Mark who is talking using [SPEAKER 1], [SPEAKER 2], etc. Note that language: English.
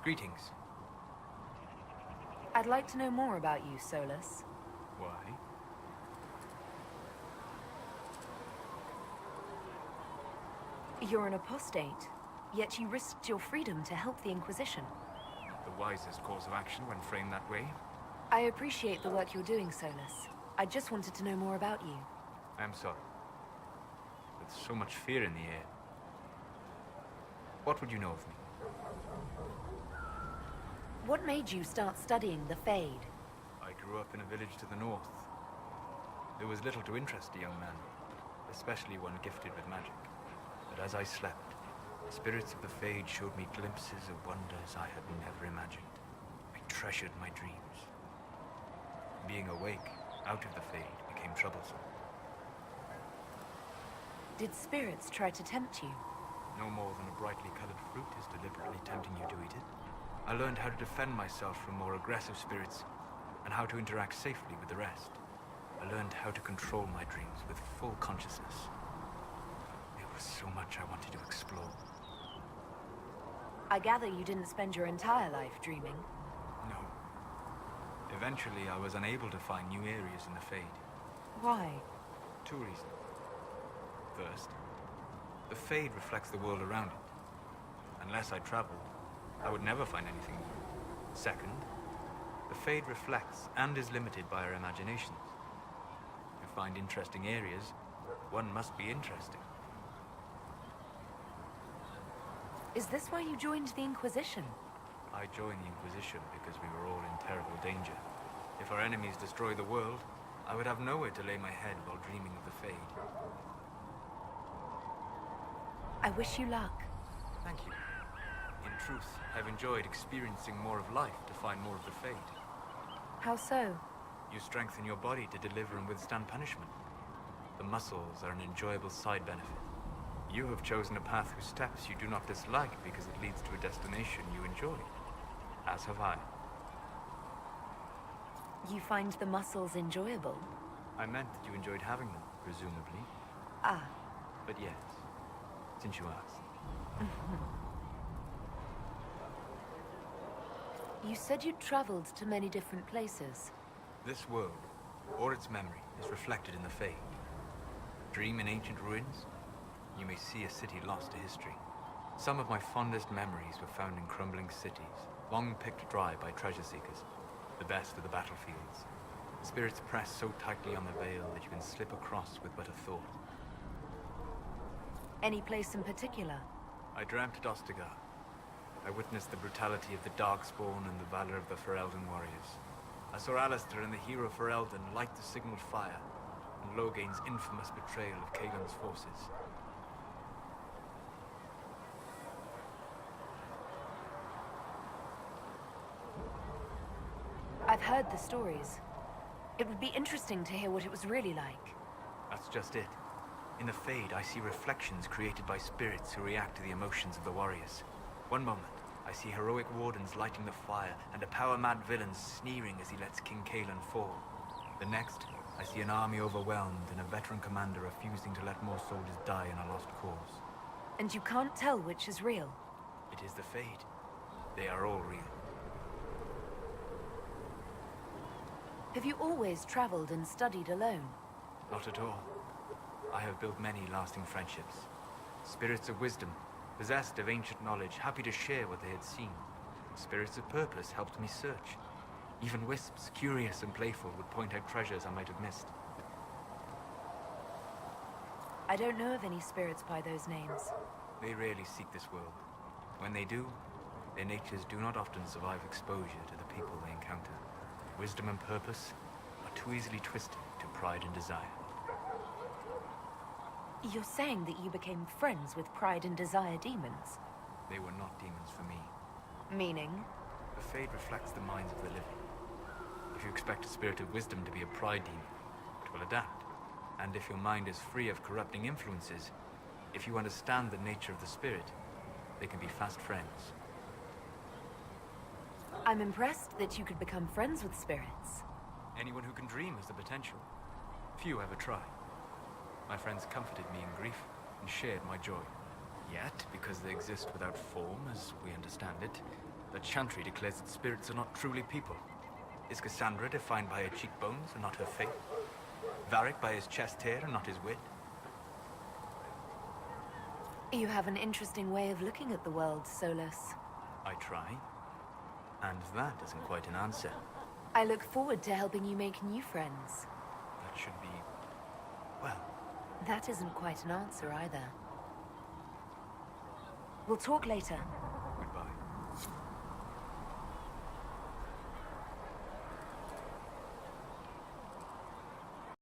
[SPEAKER 1] Greetings.
[SPEAKER 2] I'd like to know more about you, Solas.
[SPEAKER 1] Why?
[SPEAKER 2] You're an apostate, yet you risked your freedom to help the Inquisition.
[SPEAKER 1] The wisest course of action when framed that way.
[SPEAKER 2] I appreciate the work you're doing, Solas. I just wanted to know more about you.
[SPEAKER 1] I'm sorry. With so much fear in the air. What would you know of me?
[SPEAKER 2] What made you start studying the Fade?
[SPEAKER 1] I grew up in a village to the north. There was little to interest a young man, especially one gifted with magic. But as I slept, the spirits of the Fade showed me glimpses of wonders I had never imagined. I treasured my dreams. Being awake, out of the Fade, became troublesome.
[SPEAKER 2] Did spirits try to tempt you?
[SPEAKER 1] No more than a brightly colored fruit is deliberately tempting you to eat it. I learned how to defend myself from more aggressive spirits, and how to interact safely with the rest. I learned how to control my dreams with full consciousness. There was so much I wanted to explore.
[SPEAKER 2] I gather you didn't spend your entire life dreaming.
[SPEAKER 1] No. Eventually, I was unable to find new areas in the Fade.
[SPEAKER 2] Why?
[SPEAKER 1] 2 reasons. First, the Fade reflects the world around it. Unless I traveled, I would never find anything new. Second, the Fade reflects and is limited by our imaginations. To find interesting areas, one must be interesting.
[SPEAKER 2] Is this why you joined the Inquisition?
[SPEAKER 1] I joined the Inquisition because we were all in terrible danger. If our enemies destroy the world, I would have nowhere to lay my head while dreaming of the Fade.
[SPEAKER 2] I wish you luck.
[SPEAKER 1] Thank you. In truth, I've enjoyed experiencing more of life to find more of the Fade.
[SPEAKER 2] How so?
[SPEAKER 1] You strengthen your body to deliver and withstand punishment. The muscles are an enjoyable side benefit. You have chosen a path whose steps you do not dislike because it leads to a destination you enjoy. As have I.
[SPEAKER 2] You find the muscles enjoyable?
[SPEAKER 1] I meant that you enjoyed having them, presumably.
[SPEAKER 2] Ah.
[SPEAKER 1] But yes, since you asked.
[SPEAKER 2] You said you'd traveled to many different places.
[SPEAKER 1] This world, or its memory, is reflected in the Fade. Dream in ancient ruins, you may see a city lost to history. Some of my fondest memories were found in crumbling cities, long picked dry by treasure seekers. The best of the battlefields. Spirits press so tightly on the veil that you can slip across with but a thought.
[SPEAKER 2] Any place in particular?
[SPEAKER 1] I dreamt at Ostagar. I witnessed the brutality of the Darkspawn and the valor of the Ferelden warriors. I saw Alistair and the hero Ferelden light the signaled fire, and Logain's infamous betrayal of Kaelin's forces.
[SPEAKER 2] I've heard the stories. It would be interesting to hear what it was really like.
[SPEAKER 1] That's just it. In the Fade, I see reflections created by spirits who react to the emotions of the warriors. One moment, I see heroic wardens lighting the fire, and a power-mad villain sneering as he lets King Kaelin fall. The next, I see an army overwhelmed and a veteran commander refusing to let more soldiers die in a lost cause.
[SPEAKER 2] And you can't tell which is real?
[SPEAKER 1] It is the Fade. They are all real.
[SPEAKER 2] Have you always traveled and studied alone?
[SPEAKER 1] Not at all. I have built many lasting friendships. Spirits of wisdom, possessed of ancient knowledge, happy to share what they had seen. Spirits of purpose helped me search. Even wisps, curious and playful, would point out treasures I might have missed.
[SPEAKER 2] I don't know of any spirits by those names.
[SPEAKER 1] They rarely seek this world. When they do, their natures do not often survive exposure to the people they encounter. Wisdom and purpose are too easily twisted to pride and desire.
[SPEAKER 2] You're saying that you became friends with pride and desire demons?
[SPEAKER 1] They were not demons for me.
[SPEAKER 2] Meaning?
[SPEAKER 1] The Fade reflects the minds of the living. If you expect a spirit of wisdom to be a pride demon, it will adapt. And if your mind is free of corrupting influences, if you understand the nature of the spirit, they can be fast friends.
[SPEAKER 2] I'm impressed that you could become friends with spirits.
[SPEAKER 1] Anyone who can dream has the potential. Few ever try. My friends comforted me in grief and shared my joy. Yet, because they exist without form, as we understand it, The Chantry declares that spirits are not truly people. Is Cassandra defined by her cheekbones and not her faith? Varric by his chest hair and not his wit?
[SPEAKER 2] You have an interesting way of looking at the world, Solas.
[SPEAKER 1] I try. And that isn't quite an answer.
[SPEAKER 2] I look forward to helping you make new friends.
[SPEAKER 1] That should be... well...
[SPEAKER 2] That isn't quite an answer either. We'll talk later.